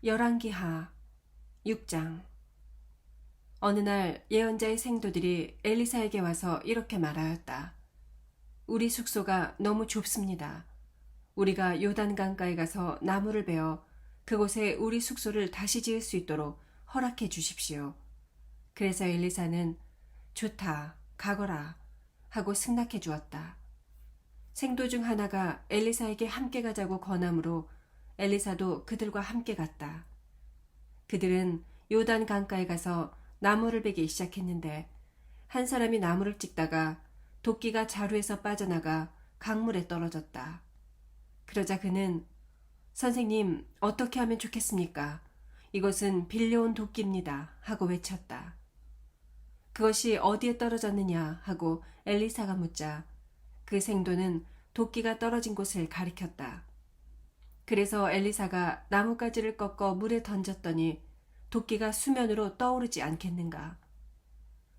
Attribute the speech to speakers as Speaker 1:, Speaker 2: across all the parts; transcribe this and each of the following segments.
Speaker 1: 열왕기하 6장. 어느 날 예언자의 생도들이 엘리사에게 와서 이렇게 말하였다. 우리 숙소가 너무 좁습니다. 우리가 요단 강가에 가서 나무를 베어 그곳에 우리 숙소를 다시 지을 수 있도록 허락해 주십시오. 그래서 엘리사는 좋다, 가거라 하고 승낙해 주었다. 생도 중 하나가 엘리사에게 함께 가자고 권하므로 엘리사도 그들과 함께 갔다. 그들은 요단 강가에 가서 나무를 베기 시작했는데 한 사람이 나무를 찍다가 도끼가 자루에서 빠져나가 강물에 떨어졌다. 그러자 그는 선생님, 어떻게 하면 좋겠습니까? 이것은 빌려온 도끼입니다 하고 외쳤다. 그것이 어디에 떨어졌느냐 하고 엘리사가 묻자 그 생도는 도끼가 떨어진 곳을 가리켰다. 그래서 엘리사가 나뭇가지를 꺾어 물에 던졌더니 도끼가 수면으로 떠오르지 않겠는가.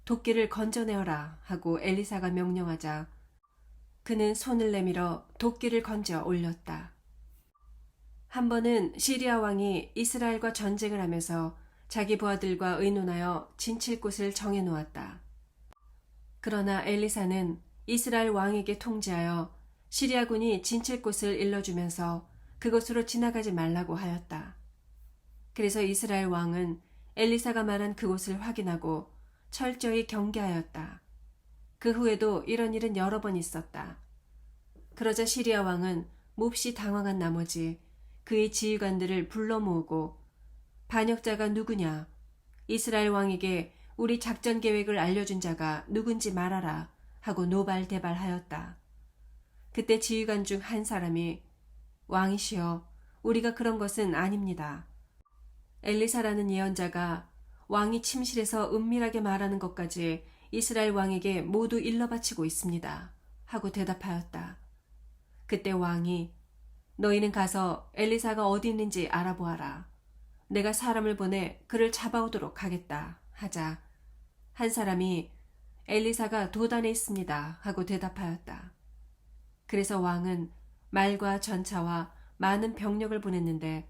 Speaker 1: 도끼를 건져내어라 하고 엘리사가 명령하자 그는 손을 내밀어 도끼를 건져 올렸다. 한 번은 시리아 왕이 이스라엘과 전쟁을 하면서 자기 부하들과 의논하여 진칠 곳을 정해 놓았다. 그러나 엘리사는 이스라엘 왕에게 통지하여 시리아군이 진칠 곳을 일러주면서 그곳으로 지나가지 말라고 하였다. 그래서 이스라엘 왕은 엘리사가 말한 그곳을 확인하고 철저히 경계하였다. 그 후에도 이런 일은 여러 번 있었다. 그러자 시리아 왕은 몹시 당황한 나머지 그의 지휘관들을 불러 모으고 반역자가 누구냐? 이스라엘 왕에게 우리 작전 계획을 알려준 자가 누군지 말하라 하고 노발대발하였다. 그때 지휘관 중 한 사람이 왕이시여, 우리가 그런 것은 아닙니다. 엘리사라는 예언자가 왕이 침실에서 은밀하게 말하는 것까지 이스라엘 왕에게 모두 일러바치고 있습니다. 하고 대답하였다. 그때 왕이 너희는 가서 엘리사가 어디 있는지 알아보아라. 내가 사람을 보내 그를 잡아오도록 하겠다. 하자 한 사람이 엘리사가 도단에 있습니다. 하고 대답하였다. 그래서 왕은 말과 전차와 많은 병력을 보냈는데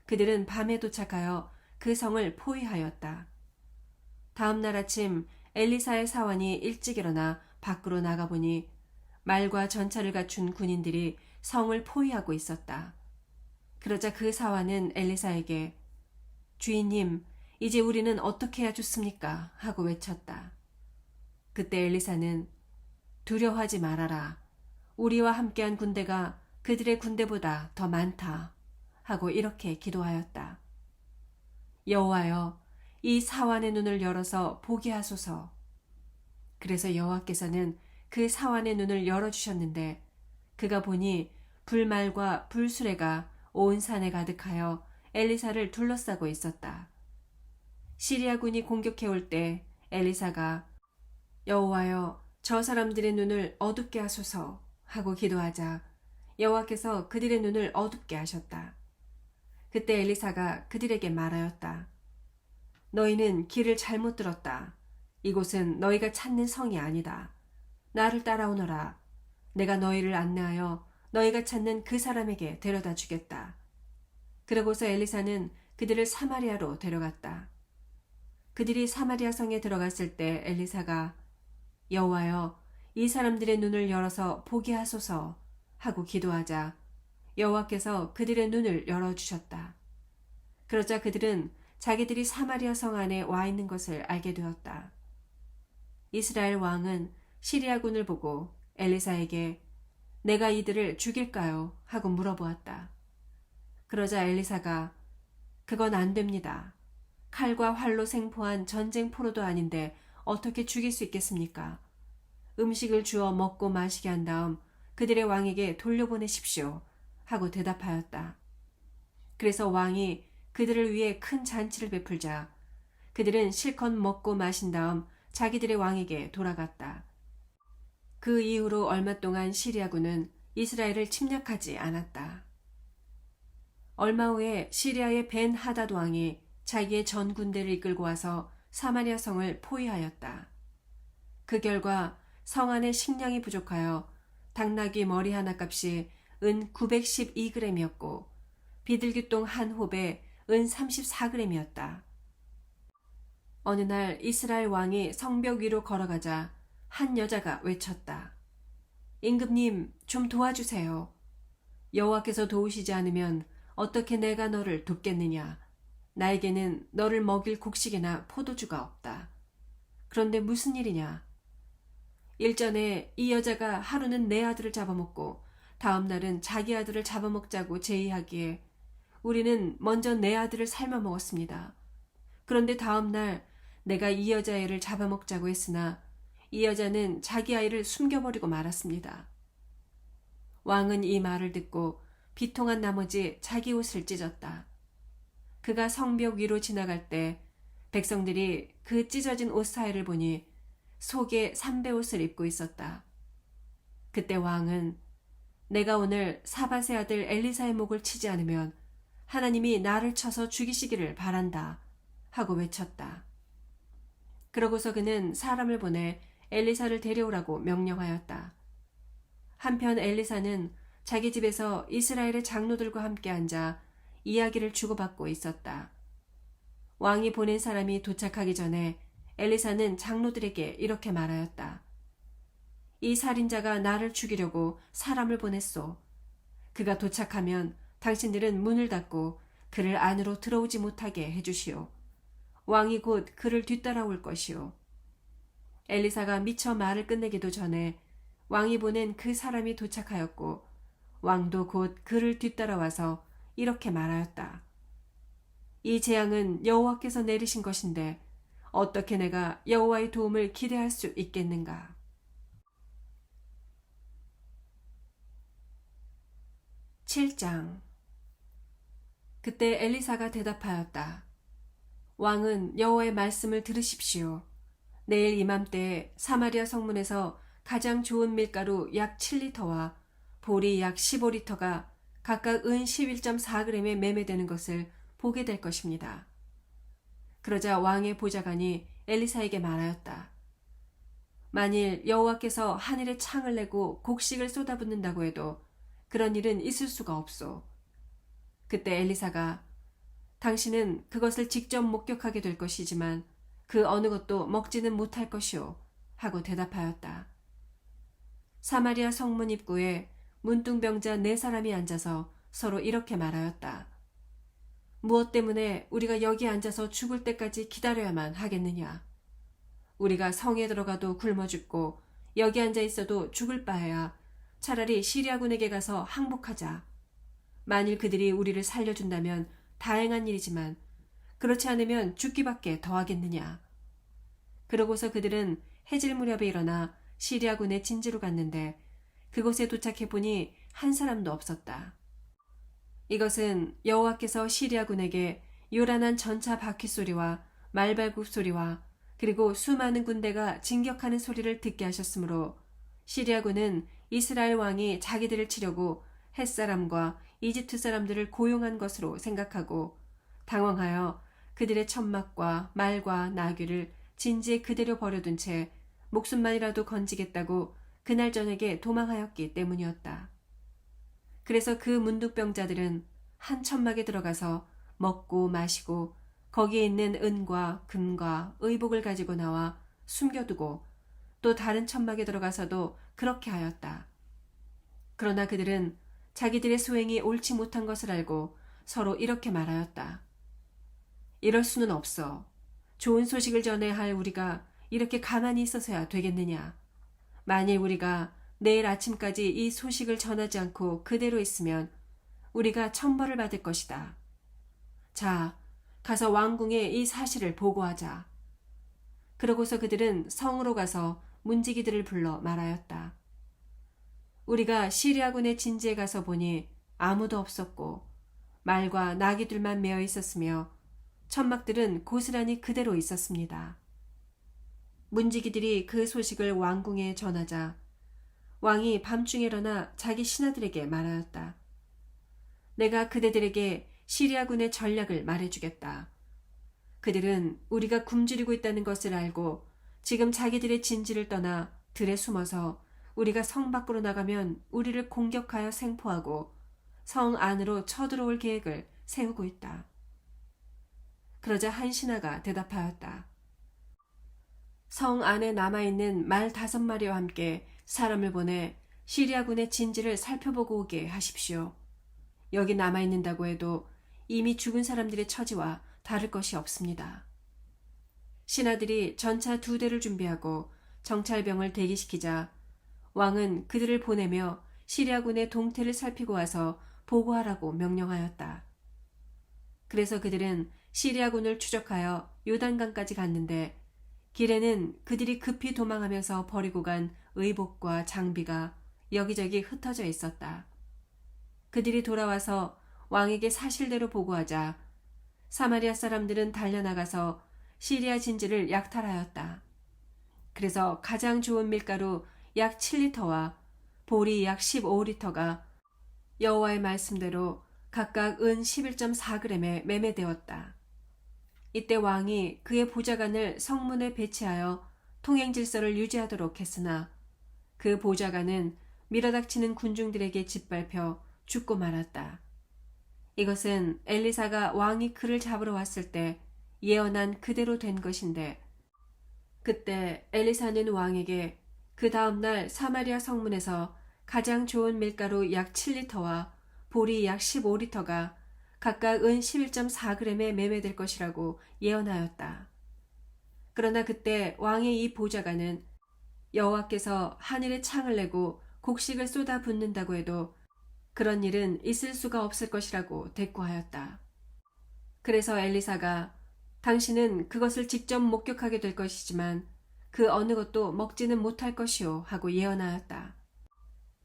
Speaker 1: 그들은 밤에 도착하여 그 성을 포위하였다. 다음 날 아침 엘리사의 사환이 일찍 일어나 밖으로 나가보니 말과 전차를 갖춘 군인들이 성을 포위하고 있었다. 그러자 그 사환은 엘리사에게 주인님, 이제 우리는 어떻게 해야 좋습니까? 하고 외쳤다. 그때 엘리사는 두려워하지 말아라. 우리와 함께한 군대가 그들의 군대보다 더 많다. 하고 이렇게 기도하였다. 여호와여, 이 사환의 눈을 열어서 보게 하소서. 그래서 여호와께서는 그 사환의 눈을 열어주셨는데 그가 보니 불말과 불수레가 온 산에 가득하여 엘리사를 둘러싸고 있었다. 시리아군이 공격해올 때 엘리사가 여호와여, 저 사람들의 눈을 어둡게 하소서 하고 기도하자 여호와께서 그들의 눈을 어둡게 하셨다. 그때 엘리사가 그들에게 말하였다. 너희는 길을 잘못 들었다. 이곳은 너희가 찾는 성이 아니다. 나를 따라오너라. 내가 너희를 안내하여 너희가 찾는 그 사람에게 데려다 주겠다. 그러고서 엘리사는 그들을 사마리아로 데려갔다. 그들이 사마리아 성에 들어갔을 때 엘리사가 여호와여, 이 사람들의 눈을 열어서 보게 하소서 하고 기도하자 여호와께서 그들의 눈을 열어주셨다. 그러자 그들은 자기들이 사마리아 성 안에 와 있는 것을 알게 되었다. 이스라엘 왕은 시리아군을 보고 엘리사에게 내가 이들을 죽일까요? 하고 물어보았다. 그러자 엘리사가 그건 안 됩니다. 칼과 활로 생포한 전쟁 포로도 아닌데 어떻게 죽일 수 있겠습니까? 음식을 주어 먹고 마시게 한 다음 그들의 왕에게 돌려보내십시오. 하고 대답하였다. 그래서 왕이 그들을 위해 큰 잔치를 베풀자 그들은 실컷 먹고 마신 다음 자기들의 왕에게 돌아갔다. 그 이후로 얼마 동안 시리아군은 이스라엘을 침략하지 않았다. 얼마 후에 시리아의 벤 하닷 왕이 자기의 전 군대를 이끌고 와서 사마리아 성을 포위하였다. 그 결과 성 안에 식량이 부족하여 당나귀 머리 하나 값이 은 912g이었고 비둘기똥 한 홉에 은 34g이었다. 어느 날 이스라엘 왕이 성벽 위로 걸어가자 한 여자가 외쳤다. 임금님, 좀 도와주세요. 여호와께서 도우시지 않으면 어떻게 내가 너를 돕겠느냐. 나에게는 너를 먹일 곡식이나 포도주가 없다. 그런데 무슨 일이냐. 일전에 이 여자가 하루는 내 아들을 잡아먹고 다음 날은 자기 아들을 잡아먹자고 제의하기에 우리는 먼저 내 아들을 삶아 먹었습니다. 그런데 다음 날 내가 이 여자애를 잡아먹자고 했으나 이 여자는 자기 아이를 숨겨버리고 말았습니다. 왕은 이 말을 듣고 비통한 나머지 자기 옷을 찢었다. 그가 성벽 위로 지나갈 때 백성들이 그 찢어진 옷 사이를 보니 속에 삼배옷을 입고 있었다. 그때 왕은 내가 오늘 사밧의 아들 엘리사의 목을 치지 않으면 하나님이 나를 쳐서 죽이시기를 바란다 하고 외쳤다. 그러고서 그는 사람을 보내 엘리사를 데려오라고 명령하였다. 한편 엘리사는 자기 집에서 이스라엘의 장로들과 함께 앉아 이야기를 주고받고 있었다. 왕이 보낸 사람이 도착하기 전에 엘리사는 장로들에게 이렇게 말하였다. 이 살인자가 나를 죽이려고 사람을 보냈소. 그가 도착하면 당신들은 문을 닫고 그를 안으로 들어오지 못하게 해주시오. 왕이 곧 그를 뒤따라올 것이오. 엘리사가 미처 말을 끝내기도 전에 왕이 보낸 그 사람이 도착하였고 왕도 곧 그를 뒤따라와서 이렇게 말하였다. 이 재앙은 여호와께서 내리신 것인데 어떻게 내가 여호와의 도움을 기대할 수 있겠는가. 7장. 그때 엘리사가 대답하였다. 왕은 여호와의 말씀을 들으십시오. 내일 이맘때에 사마리아 성문에서 가장 좋은 밀가루 약 7리터와 보리 약 15리터가 각각 은 11.4g에 매매되는 것을 보게 될 것입니다. 그러자 왕의 보좌관이 엘리사에게 말하였다. 만일 여호와께서 하늘에 창을 내고 곡식을 쏟아붓는다고 해도 그런 일은 있을 수가 없소. 그때 엘리사가 당신은 그것을 직접 목격하게 될 것이지만 그 어느 것도 먹지는 못할 것이오 하고 대답하였다. 사마리아 성문 입구에 문둥병자 4사람이 앉아서 서로 이렇게 말하였다. 무엇 때문에 우리가 여기 앉아서 죽을 때까지 기다려야만 하겠느냐. 우리가 성에 들어가도 굶어 죽고 여기 앉아 있어도 죽을 바에야 차라리 시리아군에게 가서 항복하자. 만일 그들이 우리를 살려준다면 다행한 일이지만 그렇지 않으면 죽기밖에 더하겠느냐. 그러고서 그들은 해질 무렵에 일어나 시리아군의 진지로 갔는데 그곳에 도착해 보니 한 사람도 없었다. 이것은 여호와께서 시리아군에게 요란한 전차 바퀴 소리와 말발굽 소리와 그리고 수많은 군대가 진격하는 소리를 듣게 하셨으므로 시리아군은 이스라엘 왕이 자기들을 치려고 햇사람과 이집트 사람들을 고용한 것으로 생각하고 당황하여 그들의 천막과 말과 나귀를 진지에 그대로 버려둔 채 목숨만이라도 건지겠다고 그날 저녁에 도망하였기 때문이었다. 그래서 그 문둥병자들은 한 천막에 들어가서 먹고 마시고 거기에 있는 은과 금과 의복을 가지고 나와 숨겨두고 또 다른 천막에 들어가서도 그렇게 하였다. 그러나 그들은 자기들의 소행이 옳지 못한 것을 알고 서로 이렇게 말하였다. 이럴 수는 없어. 좋은 소식을 전해야 할 우리가 이렇게 가만히 있어서야 되겠느냐. 만일 우리가 내일 아침까지 이 소식을 전하지 않고 그대로 있으면 우리가 천벌을 받을 것이다. 자, 가서 왕궁에 이 사실을 보고하자. 그러고서 그들은 성으로 가서 문지기들을 불러 말하였다. 우리가 시리아군의 진지에 가서 보니 아무도 없었고 말과 나귀들만 메어 있었으며 천막들은 고스란히 그대로 있었습니다. 문지기들이 그 소식을 왕궁에 전하자 왕이 밤중에 일어나 자기 신하들에게 말하였다. 내가 그대들에게 시리아군의 전략을 말해주겠다. 그들은 우리가 굶주리고 있다는 것을 알고 지금 자기들의 진지를 떠나 들에 숨어서 우리가 성 밖으로 나가면 우리를 공격하여 생포하고 성 안으로 쳐들어올 계획을 세우고 있다. 그러자 한 신하가 대답하였다. 성 안에 남아있는 말 5마리와 함께 사람을 보내 시리아군의 진지를 살펴보고 오게 하십시오. 여기 남아있는다고 해도 이미 죽은 사람들의 처지와 다를 것이 없습니다. 신하들이 전차 2대를 준비하고 정찰병을 대기시키자 왕은 그들을 보내며 시리아군의 동태를 살피고 와서 보고하라고 명령하였다. 그래서 그들은 시리아군을 추적하여 요단강까지 갔는데 길에는 그들이 급히 도망하면서 버리고 간 의복과 장비가 여기저기 흩어져 있었다. 그들이 돌아와서 왕에게 사실대로 보고하자 사마리아 사람들은 달려나가서 시리아 진지를 약탈하였다. 그래서 가장 좋은 밀가루 약 7리터와 보리 약 15리터가 여호와의 말씀대로 각각 은 11.4g에 매매되었다. 이때 왕이 그의 보좌관을 성문에 배치하여 통행 질서를 유지하도록 했으나 그 보좌관은 밀어닥치는 군중들에게 짓밟혀 죽고 말았다. 이것은 엘리사가 왕이 그를 잡으러 왔을 때 예언한 그대로 된 것인데 그때 엘리사는 왕에게 그 다음날 사마리아 성문에서 가장 좋은 밀가루 약 7리터와 보리 약 15리터가 각각 은 11.4g에 매매될 것이라고 예언하였다. 그러나 그때 왕의 이 보좌관은 여호와께서 하늘에 창을 내고 곡식을 쏟아 붓는다고 해도 그런 일은 있을 수가 없을 것이라고 대꾸하였다. 그래서 엘리사가 당신은 그것을 직접 목격하게 될 것이지만 그 어느 것도 먹지는 못할 것이요 하고 예언하였다.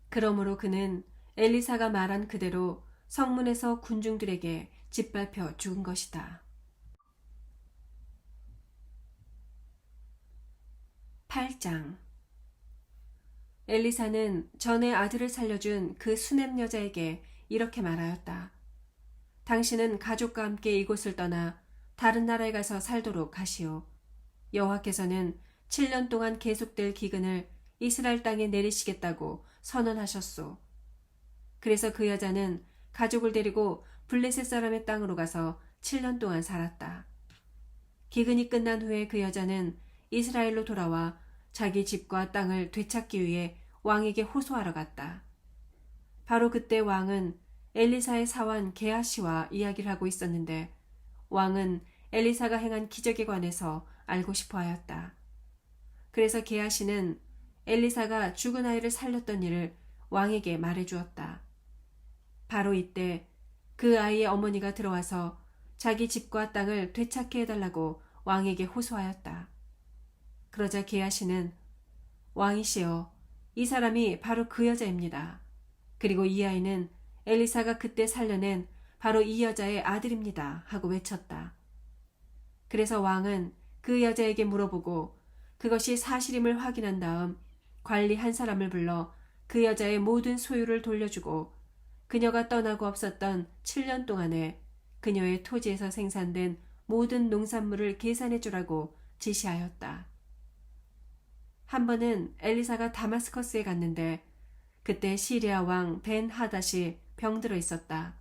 Speaker 1: 그러므로 그는 엘리사가 말한 그대로 성문에서 군중들에게 짓밟혀 죽은 것이다. 8장. 엘리사는 전에 아들을 살려준 그 수넴 여자에게 이렇게 말하였다. 당신은 가족과 함께 이곳을 떠나 다른 나라에 가서 살도록 하시오. 여호와께서는 7년 동안 계속될 기근을 이스라엘 땅에 내리시겠다고 선언하셨소. 그래서 그 여자는 가족을 데리고 블레셋 사람의 땅으로 가서 7년 동안 살았다. 기근이 끝난 후에 그 여자는 이스라엘로 돌아와 자기 집과 땅을 되찾기 위해 왕에게 호소하러 갔다. 바로 그때 왕은 엘리사의 사환 게하시와 이야기를 하고 있었는데 왕은 엘리사가 행한 기적에 관해서 알고 싶어 하였다. 그래서 게하시는 엘리사가 죽은 아이를 살렸던 일을 왕에게 말해주었다. 바로 이때 그 아이의 어머니가 들어와서 자기 집과 땅을 되찾게 해달라고 왕에게 호소하였다. 그러자 게하시는 왕이시여, 이 사람이 바로 그 여자입니다. 그리고 이 아이는 엘리사가 그때 살려낸 바로 이 여자의 아들입니다 하고 외쳤다. 그래서 왕은 그 여자에게 물어보고 그것이 사실임을 확인한 다음 관리 한 사람을 불러 그 여자의 모든 소유를 돌려주고 그녀가 떠나고 없었던 7년 동안에 그녀의 토지에서 생산된 모든 농산물을 계산해 주라고 지시하였다. 한 번은 엘리사가 다마스커스에 갔는데 그때 시리아 왕 벤 하닷이 병들어 있었다.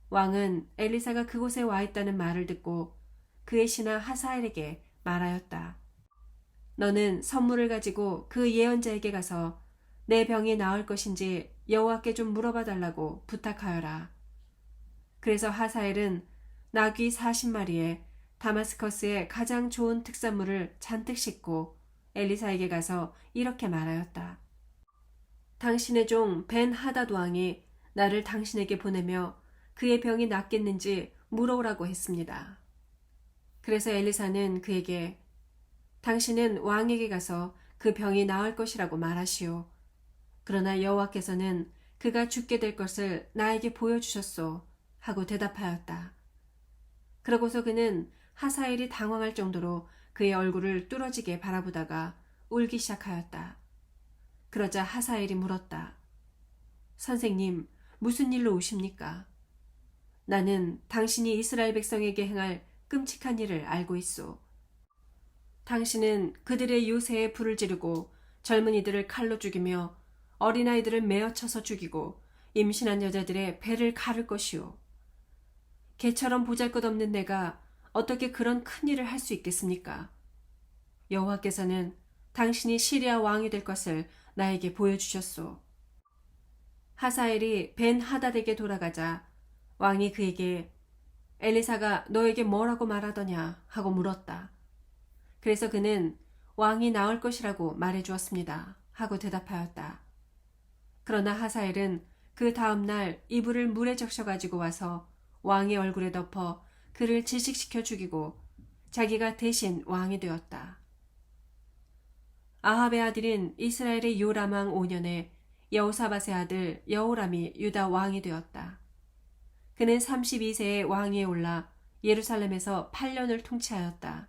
Speaker 1: 왕은 엘리사가 그곳에 와 있다는 말을 듣고 그의 신하 하사엘에게 말하였다. 너는 선물을 가지고 그 예언자에게 가서 내 병이 나을 것인지 여호와께 좀 물어봐 달라고 부탁하여라. 그래서 하사엘은 나귀 40마리에 다마스커스의 가장 좋은 특산물을 잔뜩 싣고 엘리사에게 가서 이렇게 말하였다. 당신의 종 벤 하닷 왕이 나를 당신에게 보내며 그의 병이 낫겠는지 물어오라고 했습니다. 그래서 엘리사는 그에게 당신은 왕에게 가서 그 병이 나을 것이라고 말하시오. 그러나 여호와께서는 그가 죽게 될 것을 나에게 보여주셨소 하고 대답하였다. 그러고서 그는 하사엘이 당황할 정도로 그의 얼굴을 뚫어지게 바라보다가 울기 시작하였다. 그러자 하사엘이 물었다. 선생님, 무슨 일로 우십니까? 나는 당신이 이스라엘 백성에게 행할 끔찍한 일을 알고 있소. 당신은 그들의 요새에 불을 지르고 젊은이들을 칼로 죽이며 어린아이들을 메어 쳐서 죽이고 임신한 여자들의 배를 가를 것이오. 개처럼 보잘것없는 내가 어떻게 그런 큰 일을 할 수 있겠습니까? 여호와께서는 당신이 시리아 왕이 될 것을 나에게 보여주셨소. 하사엘이 벤 하닷에게 돌아가자 왕이 그에게 엘리사가 너에게 뭐라고 말하더냐 하고 물었다. 그래서 그는 왕이 나을 것이라고 말해주었습니다 하고 대답하였다. 그러나 하사엘은 그 다음날 이불을 물에 적셔가지고 와서 왕의 얼굴에 덮어 그를 질식시켜 죽이고 자기가 대신 왕이 되었다. 아합의 아들인 이스라엘의 요람 왕 5년에 여호사밧의 아들 여호람이 유다 왕이 되었다. 그는 32세에 왕위에 올라 예루살렘에서 8년을 통치하였다.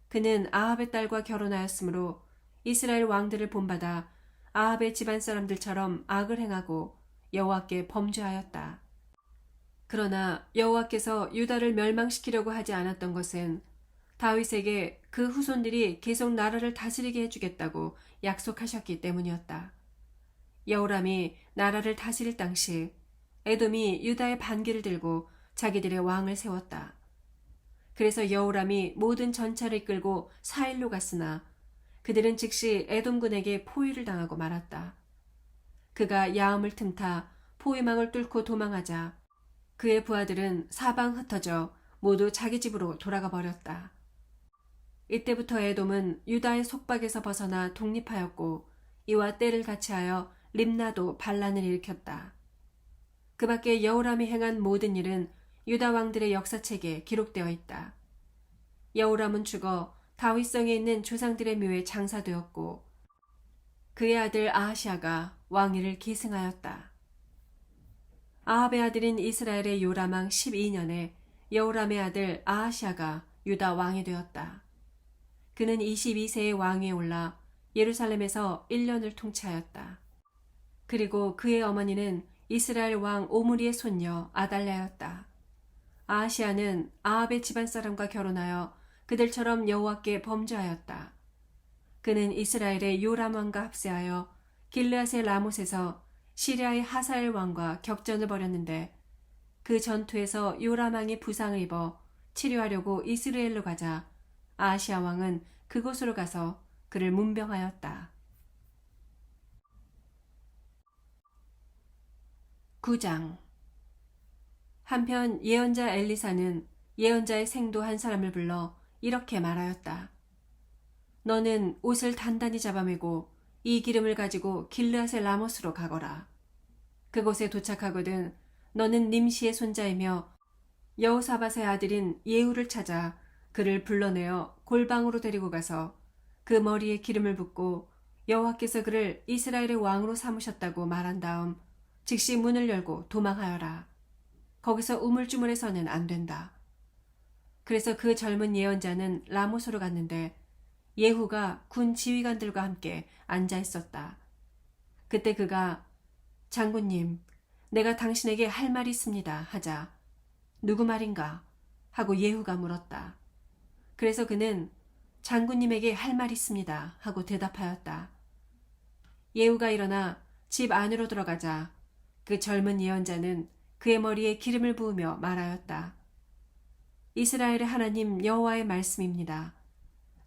Speaker 1: 그는 아합의 딸과 결혼하였으므로 이스라엘 왕들을 본받아 아합의 집안 사람들처럼 악을 행하고 여호와께 범죄하였다. 그러나 여호와께서 유다를 멸망시키려고 하지 않았던 것은 다윗에게 그 후손들이 계속 나라를 다스리게 해주겠다고 약속하셨기 때문이었다. 여호람이 나라를 다스릴 당시 에돔이 유다의 반기를 들고 자기들의 왕을 세웠다. 그래서 여호람이 모든 전차를 이끌고 사일로 갔으나 그들은 즉시 에돔군에게 포위를 당하고 말았다. 그가 야음을 틈타 포위망을 뚫고 도망하자 그의 부하들은 사방 흩어져 모두 자기 집으로 돌아가 버렸다. 이때부터 에돔은 유다의 속박에서 벗어나 독립하였고 이와 때를 같이하여 림나도 반란을 일으켰다. 그 밖에 여호람이 행한 모든 일은 유다 왕들의 역사책에 기록되어 있다. 여호람은 죽어 다윗성에 있는 조상들의 묘에 장사되었고 그의 아들 아하시아가 왕위를 계승하였다. 아합의 아들인 이스라엘의 요람 왕 12년에 여호람의 아들 아하시아가 유다 왕이 되었다. 그는 22세의 왕위에 올라 예루살렘에서 1년을 통치하였다. 그리고 그의 어머니는 이스라엘 왕 오므리의 손녀 아달랴였다. 아하시아는 아합의 집안 사람과 결혼하여 그들처럼 여호와께 범죄하였다. 그는 이스라엘의 요람 왕과 합세하여 길르앗의 라못에서 시리아의 하사엘 왕과 격전을 벌였는데 그 전투에서 요람 왕이 부상을 입어 치료하려고 이스라엘로 가자 아하시아 왕은 그곳으로 가서 그를 문병하였다. 9장. 한편 예언자 엘리사는 예언자의 생도 한 사람을 불러 이렇게 말하였다. 너는 옷을 단단히 잡아매고 이 기름을 가지고 길르앗의 라못으로 가거라. 그곳에 도착하거든 너는 님시의 손자이며 여호사밧의 아들인 예후를 찾아 그를 불러내어 골방으로 데리고 가서 그 머리에 기름을 붓고 여호와께서 그를 이스라엘의 왕으로 삼으셨다고 말한 다음 즉시 문을 열고 도망하여라. 거기서 우물쭈물해서는 안 된다. 그래서 그 젊은 예언자는 라못으로 갔는데 예후가 군 지휘관들과 함께 앉아 있었다. 그때 그가 장군님, 내가 당신에게 할 말이 있습니다 하자 누구 말인가 하고 예후가 물었다. 그래서 그는 장군님에게 할 말이 있습니다 하고 대답하였다. 예후가 일어나 집 안으로 들어가자 그 젊은 예언자는 그의 머리에 기름을 부으며 말하였다. 이스라엘의 하나님 여호와의 말씀입니다.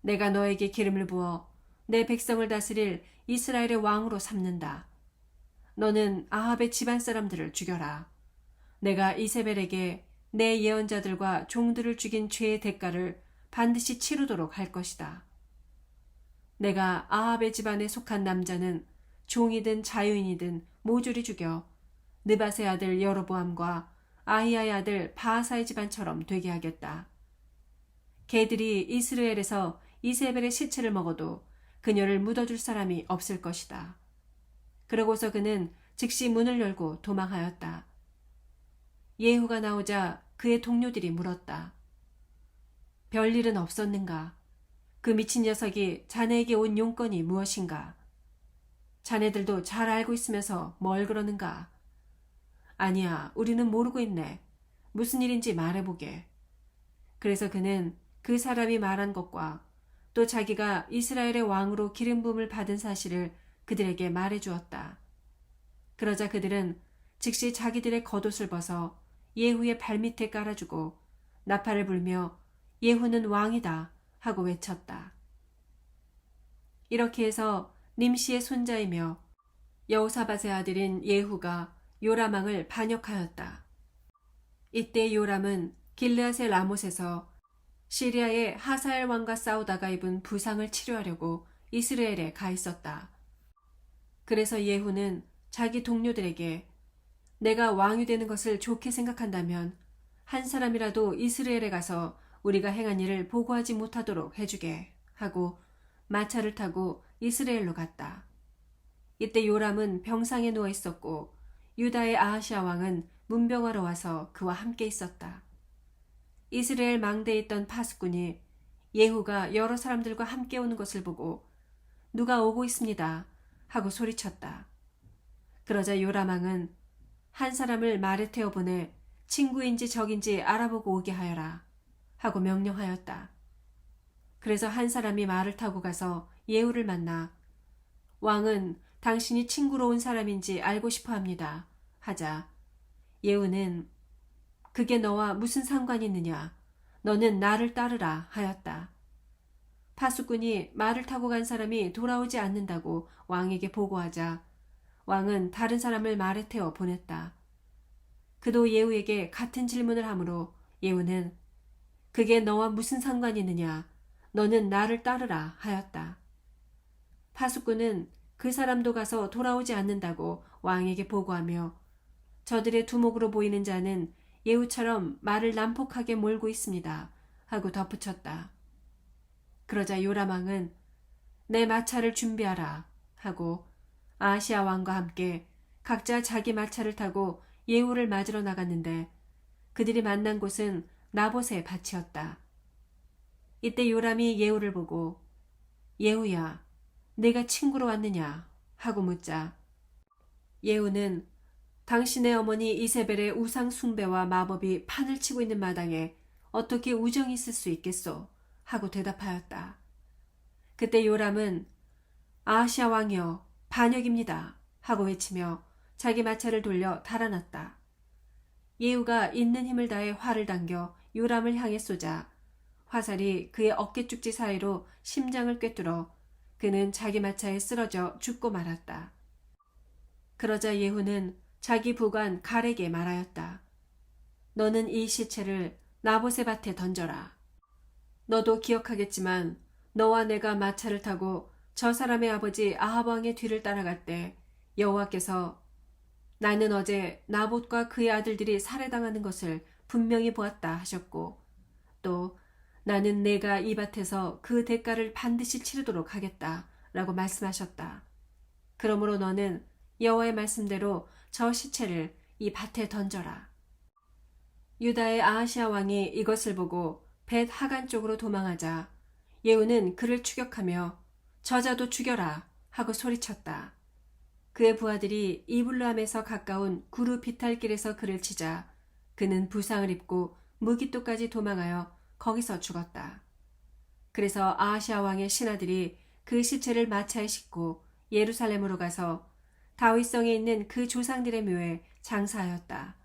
Speaker 1: 내가 너에게 기름을 부어 내 백성을 다스릴 이스라엘의 왕으로 삼는다. 너는 아합의 집안 사람들을 죽여라. 내가 이세벨에게 내 예언자들과 종들을 죽인 죄의 대가를 반드시 치르도록 할 것이다. 내가 아합의 집안에 속한 남자는 종이든 자유인이든 모조리 죽여 느밧의 아들 여로보암과 아히야의 아들 바하사의 집안처럼 되게 하겠다. 개들이 이스라엘에서 이세벨의 시체를 먹어도 그녀를 묻어줄 사람이 없을 것이다. 그러고서 그는 즉시 문을 열고 도망하였다. 예후가 나오자 그의 동료들이 물었다. 별일은 없었는가? 그 미친 녀석이 자네에게 온 용건이 무엇인가? 자네들도 잘 알고 있으면서 뭘 그러는가? 아니야, 우리는 모르고 있네. 무슨 일인지 말해보게. 그래서 그는 그 사람이 말한 것과 또 자기가 이스라엘의 왕으로 기름 부음을 받은 사실을 그들에게 말해주었다. 그러자 그들은 즉시 자기들의 겉옷을 벗어 예후의 발밑에 깔아주고 나팔을 불며 예후는 왕이다 하고 외쳤다. 이렇게 해서 님시의 손자이며 여호사밧의 아들인 예후가 요람왕을 반역하였다. 이때 요람은 길르앗의 라못에서 시리아의 하사엘 왕과 싸우다가 입은 부상을 치료하려고 이스라엘에 가 있었다. 그래서 예후는 자기 동료들에게 내가 왕이 되는 것을 좋게 생각한다면 한 사람이라도 이스라엘에 가서 우리가 행한 일을 보고하지 못하도록 해주게 하고 마차를 타고 이스라엘로 갔다. 이때 요람은 병상에 누워 있었고 유다의 아하시아 왕은 문병하러 와서 그와 함께 있었다. 이스라엘 망대에 있던 파수꾼이 예후가 여러 사람들과 함께 오는 것을 보고 누가 오고 있습니다 하고 소리쳤다. 그러자 요람 왕은 한 사람을 말에 태워 보내 친구인지 적인지 알아보고 오게 하여라 하고 명령하였다. 그래서 한 사람이 말을 타고 가서 예후를 만나 왕은 당신이 친구로 온 사람인지 알고 싶어 합니다 하자 예후는 그게 너와 무슨 상관이 있느냐 너는 나를 따르라 하였다. 파수꾼이 말을 타고 간 사람이 돌아오지 않는다고 왕에게 보고하자 왕은 다른 사람을 말에 태워 보냈다. 그도 예후에게 같은 질문을 하므로 예후는 그게 너와 무슨 상관이 있느냐 너는 나를 따르라 하였다. 파수꾼은 그 사람도 가서 돌아오지 않는다고 왕에게 보고하며 저들의 두목으로 보이는 자는 예후처럼 말을 난폭하게 몰고 있습니다 하고 덧붙였다. 그러자 요람 왕은 내 마차를 준비하라 하고 아하시아 왕과 함께 각자 자기 마차를 타고 예후를 맞으러 나갔는데 그들이 만난 곳은 나봇의 밭이었다. 이때 요람이 예후를 보고 예후야 네가 친구로 왔느냐 하고 묻자 예후는 당신의 어머니 이세벨의 우상 숭배와 마법이 판을 치고 있는 마당에 어떻게 우정이 있을 수 있겠소 하고 대답하였다. 그때 요람은 아하시아 왕이여 반역입니다 하고 외치며 자기 마차를 돌려 달아났다. 예후가 있는 힘을 다해 활을 당겨 요람을 향해 쏘자 화살이 그의 어깨축지 사이로 심장을 꿰뚫어 그는 자기 마차에 쓰러져 죽고 말았다. 그러자 예후는 자기 부관 갈에게 말하였다. 너는 이 시체를 나봇의 밭에 던져라. 너도 기억하겠지만 너와 내가 마차를 타고 저 사람의 아버지 아합 왕의 뒤를 따라갈 때 여호와께서 나는 어제 나봇과 그의 아들들이 살해당하는 것을 분명히 보았다 하셨고 또 나는 내가 이 밭에서 그 대가를 반드시 치르도록 하겠다 라고 말씀하셨다. 그러므로 너는 여호와의 말씀대로 저 시체를 이 밭에 던져라. 유다의 아하시아 왕이 이것을 보고 벳 하간 쪽으로 도망하자 예후는 그를 추격하며 저자도 죽여라 하고 소리쳤다. 그의 부하들이 이블루함에서 가까운 구루 비탈길에서 그를 치자 그는 부상을 입고 무기토까지 도망하여 거기서 죽었다. 그래서 아하시아 왕의 신하들이 그 시체를 마차에 싣고 예루살렘으로 가서 다윗성에 있는 그 조상들의 묘에 장사하였다.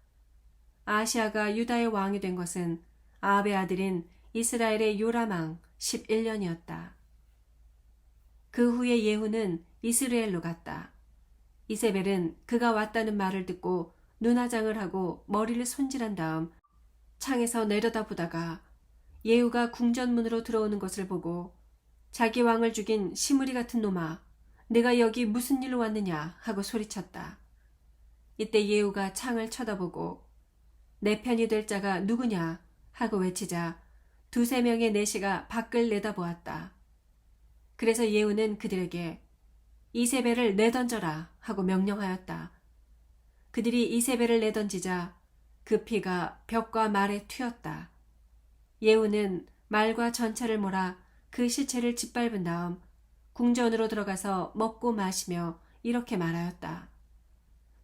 Speaker 1: 아하시아가 유다의 왕이 된 것은 아합의 아들인 이스라엘의 요람 왕 11년이었다. 그 후에 예후는 이스라엘로 갔다. 이세벨은 그가 왔다는 말을 듣고 눈화장을 하고 머리를 손질한 다음 창에서 내려다보다가 예후가 궁전문으로 들어오는 것을 보고 자기 왕을 죽인 시므리 같은 놈아 내가 여기 무슨 일로 왔느냐 하고 소리쳤다. 이때 예후가 창을 쳐다보고 내 편이 될 자가 누구냐 하고 외치자 두세 명의 내시가 밖을 내다보았다. 그래서 예후는 그들에게 이세벨을 내던져라 하고 명령하였다. 그들이 이세벨을 내던지자 그 피가 벽과 말에 튀었다. 예후는 말과 전차를 몰아 그 시체를 짓밟은 다음 궁전으로 들어가서 먹고 마시며 이렇게 말하였다.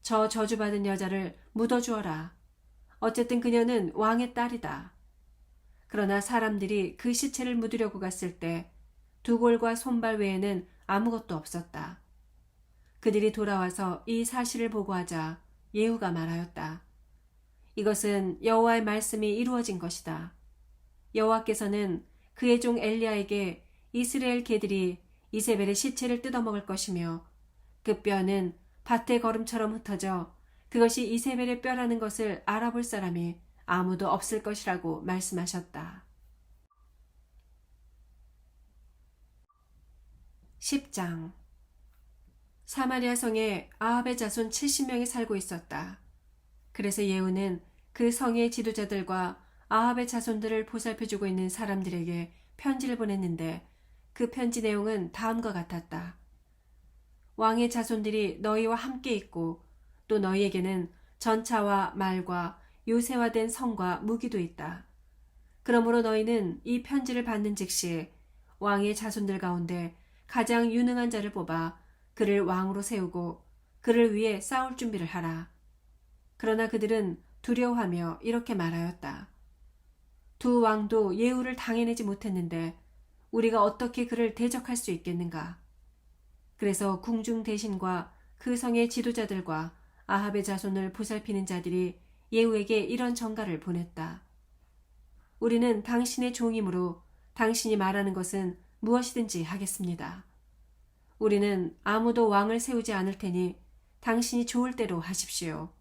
Speaker 1: 저 저주받은 여자를 묻어주어라. 어쨌든 그녀는 왕의 딸이다. 그러나 사람들이 그 시체를 묻으려고 갔을 때 두골과 손발 외에는 아무것도 없었다. 그들이 돌아와서 이 사실을 보고하자 예후가 말하였다. 이것은 여호와의 말씀이 이루어진 것이다. 여호와께서는 그의 종 엘리야에게 이스라엘 개들이 이세벨의 시체를 뜯어먹을 것이며 그 뼈는 밭의 거름처럼 흩어져 그것이 이세벨의 뼈라는 것을 알아볼 사람이 아무도 없을 것이라고 말씀하셨다. 10장. 사마리아 성에 아합의 자손 70명이 살고 있었다. 그래서 예후는 그 성의 지도자들과 아합의 자손들을 보살펴주고 있는 사람들에게 편지를 보냈는데 그 편지 내용은 다음과 같았다. 왕의 자손들이 너희와 함께 있고 또 너희에게는 전차와 말과 요새화된 성과 무기도 있다. 그러므로 너희는 이 편지를 받는 즉시 왕의 자손들 가운데 가장 유능한 자를 뽑아 그를 왕으로 세우고 그를 위해 싸울 준비를 하라. 그러나 그들은 두려워하며 이렇게 말하였다. 두 왕도 예후를 당해내지 못했는데 우리가 어떻게 그를 대적할 수 있겠는가? 그래서 궁중 대신과 그 성의 지도자들과 아합의 자손을 보살피는 자들이 예후에게 이런 전가를 보냈다. 우리는 당신의 종이므로 당신이 말하는 것은 무엇이든지 하겠습니다. 우리는 아무도 왕을 세우지 않을 테니 당신이 좋을 대로 하십시오.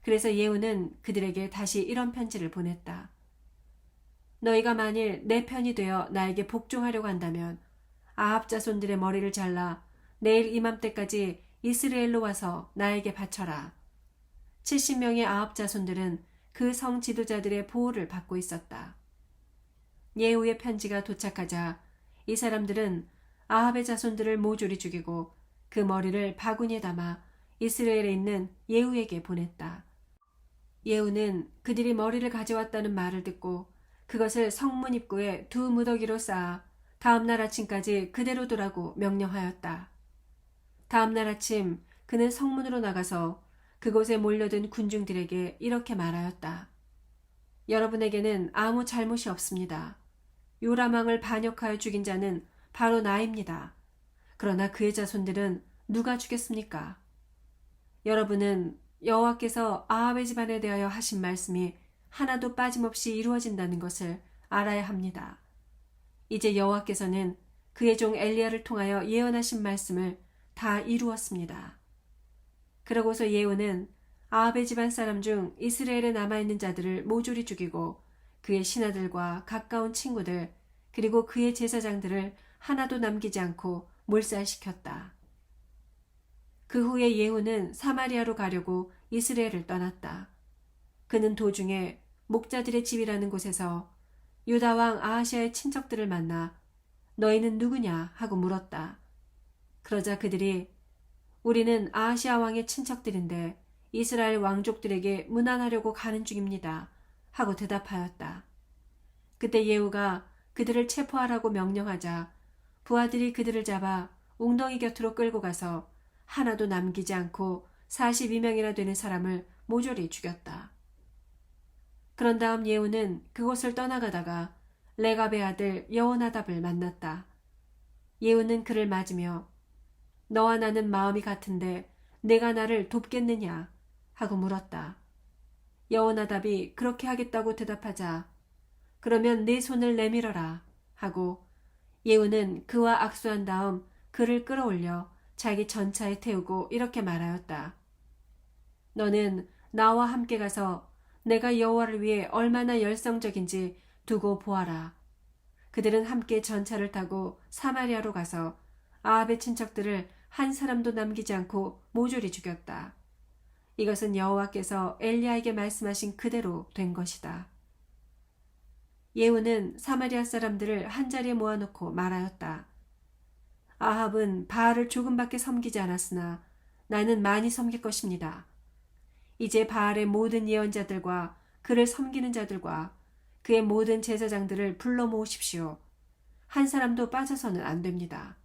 Speaker 1: 그래서 예후는 그들에게 다시 이런 편지를 보냈다. 너희가 만일 내 편이 되어 나에게 복종하려고 한다면 아합 자손들의 머리를 잘라 내일 이맘때까지 이스라엘로 와서 나에게 바쳐라. 70명의 아합 자손들은 그 성 지도자들의 보호를 받고 있었다. 예후의 편지가 도착하자 이 사람들은 아합의 자손들을 모조리 죽이고 그 머리를 바구니에 담아 이스라엘에 있는 예후에게 보냈다. 예후는 그들이 머리를 가져왔다는 말을 듣고 그것을 성문 입구에 두 무더기로 쌓아 다음날 아침까지 그대로 두라고 명령하였다. 다음날 아침 그는 성문으로 나가서 그곳에 몰려든 군중들에게 이렇게 말하였다. 여러분에게는 아무 잘못이 없습니다. 요람 왕을 반역하여 죽인 자는 바로 나입니다. 그러나 그의 자손들은 누가 죽였습니까? 여러분은 여호와께서 아합의 집안에 대하여 하신 말씀이 하나도 빠짐없이 이루어진다는 것을 알아야 합니다. 이제 여호와께서는 그의 종 엘리야를 통하여 예언하신 말씀을 다 이루었습니다. 그러고서 예후는 아합의 집안 사람 중 이스라엘에 남아있는 자들을 모조리 죽이고 그의 신하들과 가까운 친구들 그리고 그의 제사장들을 하나도 남기지 않고 몰살시켰다. 그 후에 예후는 사마리아로 가려고 이스라엘을 떠났다. 그는 도중에 목자들의 집이라는 곳에서 유다 왕 아하시아의 친척들을 만나 너희는 누구냐 하고 물었다. 그러자 그들이 우리는 아하시아 왕의 친척들인데 이스라엘 왕족들에게 문안하려고 가는 중입니다 하고 대답하였다. 그때 예후가 그들을 체포하라고 명령하자 부하들이 그들을 잡아 웅덩이 곁으로 끌고 가서 하나도 남기지 않고 42명이나 되는 사람을 모조리 죽였다. 그런 다음 예후는 그곳을 떠나가다가 레갑의 아들 여호나답을 만났다. 예후는 그를 맞으며 너와 나는 마음이 같은데 내가 나를 돕겠느냐 하고 물었다. 여호나답이 그렇게 하겠다고 대답하자 그러면 내 손을 내밀어라 하고 예후는 그와 악수한 다음 그를 끌어올려 자기 전차에 태우고 이렇게 말하였다. 너는 나와 함께 가서 내가 여호와를 위해 얼마나 열성적인지 두고 보아라. 그들은 함께 전차를 타고 사마리아로 가서 아합의 친척들을 한 사람도 남기지 않고 모조리 죽였다. 이것은 여호와께서 엘리야에게 말씀하신 그대로 된 것이다. 예후는 사마리아 사람들을 한자리에 모아놓고 말하였다. 아합은 바알을 조금밖에 섬기지 않았으나 나는 많이 섬길 것입니다. 이제 바알의 모든 예언자들과 그를 섬기는 자들과 그의 모든 제사장들을 불러 모으십시오. 한 사람도 빠져서는 안 됩니다.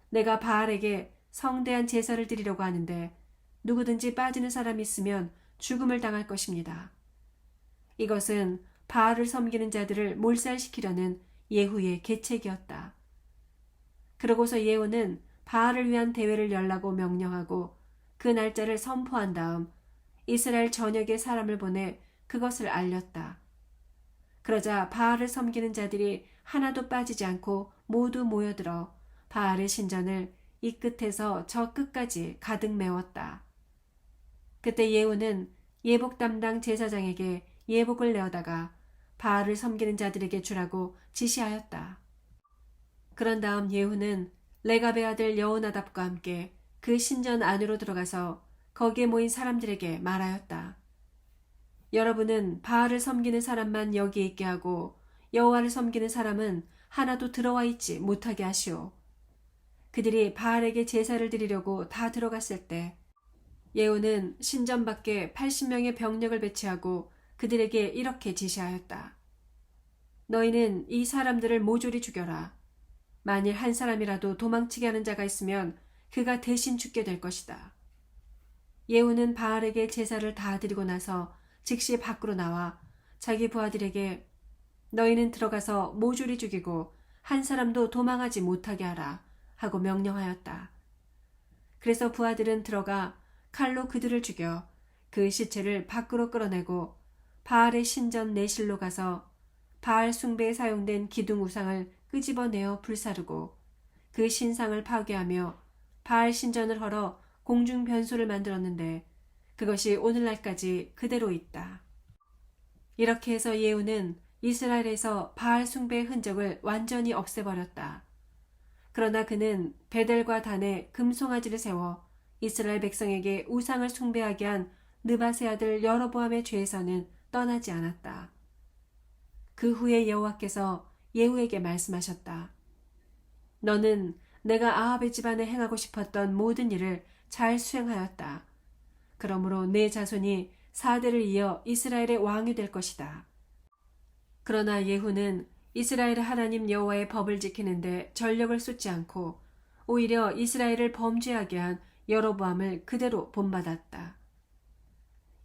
Speaker 1: 내가 바알에게 성대한 제사를 드리려고 하는데 누구든지 빠지는 사람이 있으면 죽음을 당할 것입니다. 이것은 바알을 섬기는 자들을 몰살시키려는 예후의 계책이었다. 그러고서 예후는 바알을 위한 대회를 열라고 명령하고 그 날짜를 선포한 다음 이스라엘 전역에 사람을 보내 그것을 알렸다. 그러자 바알을 섬기는 자들이 하나도 빠지지 않고 모두 모여들어 바알의 신전을 이 끝에서 저 끝까지 가득 메웠다. 그때 예후는 예복 담당 제사장에게 예복을 내어다가 바알을 섬기는 자들에게 주라고 지시하였다. 그런 다음 예후는 레갑의 아들 여호나답과 함께 그 신전 안으로 들어가서 거기에 모인 사람들에게 말하였다. 여러분은 바알을 섬기는 사람만 여기 있게 하고 여호와를 섬기는 사람은 하나도 들어와 있지 못하게 하시오. 그들이 바알에게 제사를 드리려고 다 들어갔을 때 예후는 신전 밖에 80명의 병력을 배치하고 그들에게 이렇게 지시하였다. 너희는 이 사람들을 모조리 죽여라. 만일 한 사람이라도 도망치게 하는 자가 있으면 그가 대신 죽게 될 것이다. 예후는 바알에게 제사를 다 드리고 나서 즉시 밖으로 나와 자기 부하들에게 너희는 들어가서 모조리 죽이고 한 사람도 도망하지 못하게 하라 하고 명령하였다. 그래서 부하들은 들어가 칼로 그들을 죽여 그 시체를 밖으로 끌어내고 바알의 신전 내실로 가서 바알 숭배에 사용된 기둥 우상을 끄집어내어 불사르고 그 신상을 파괴하며 바알 신전을 헐어 공중 변소를 만들었는데 그것이 오늘날까지 그대로 있다. 이렇게 해서 예후는 이스라엘에서 바알 숭배의 흔적을 완전히 없애버렸다. 그러나 그는 베델과 단에 금송아지를 세워 이스라엘 백성에게 우상을 숭배하게 한 느밧의 아들 여로보암의 죄에서는 떠나지 않았다. 그 후에 여호와께서 예후에게 말씀하셨다. 너는 내가 아합의 집안에 행하고 싶었던 모든 일을 잘 수행하였다. 그러므로 내 자손이 4대를 이어 이스라엘의 왕이 될 것이다. 그러나 예후는 이스라엘의 하나님 여호와의 법을 지키는데 전력을 쏟지 않고 오히려 이스라엘을 범죄하게 한 여로보암을 그대로 본받았다.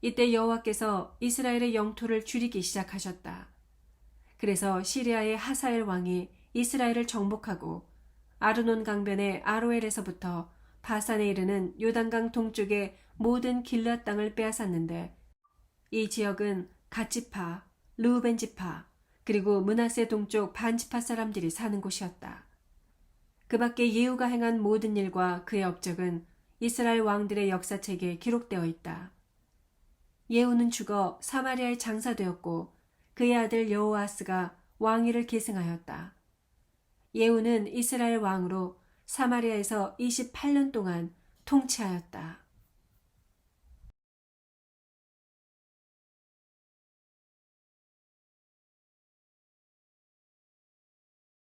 Speaker 1: 이때 여호와께서 이스라엘의 영토를 줄이기 시작하셨다. 그래서 시리아의 하사엘 왕이 이스라엘을 정복하고 아르논 강변의 아로엘에서부터 바산에 이르는 요단강 동쪽의 모든 길앗 땅을 빼앗았는데 이 지역은 갓지파, 르우벤 지파, 그리고 므낫세 동쪽 반지파 사람들이 사는 곳이었다. 그 밖에 예후가 행한 모든 일과 그의 업적은 이스라엘 왕들의 역사책에 기록되어 있다. 예후는 죽어 사마리아에 장사되었고 그의 아들 여호아스가 왕위를 계승하였다. 예후는 이스라엘 왕으로 사마리아에서 28년 동안 통치하였다.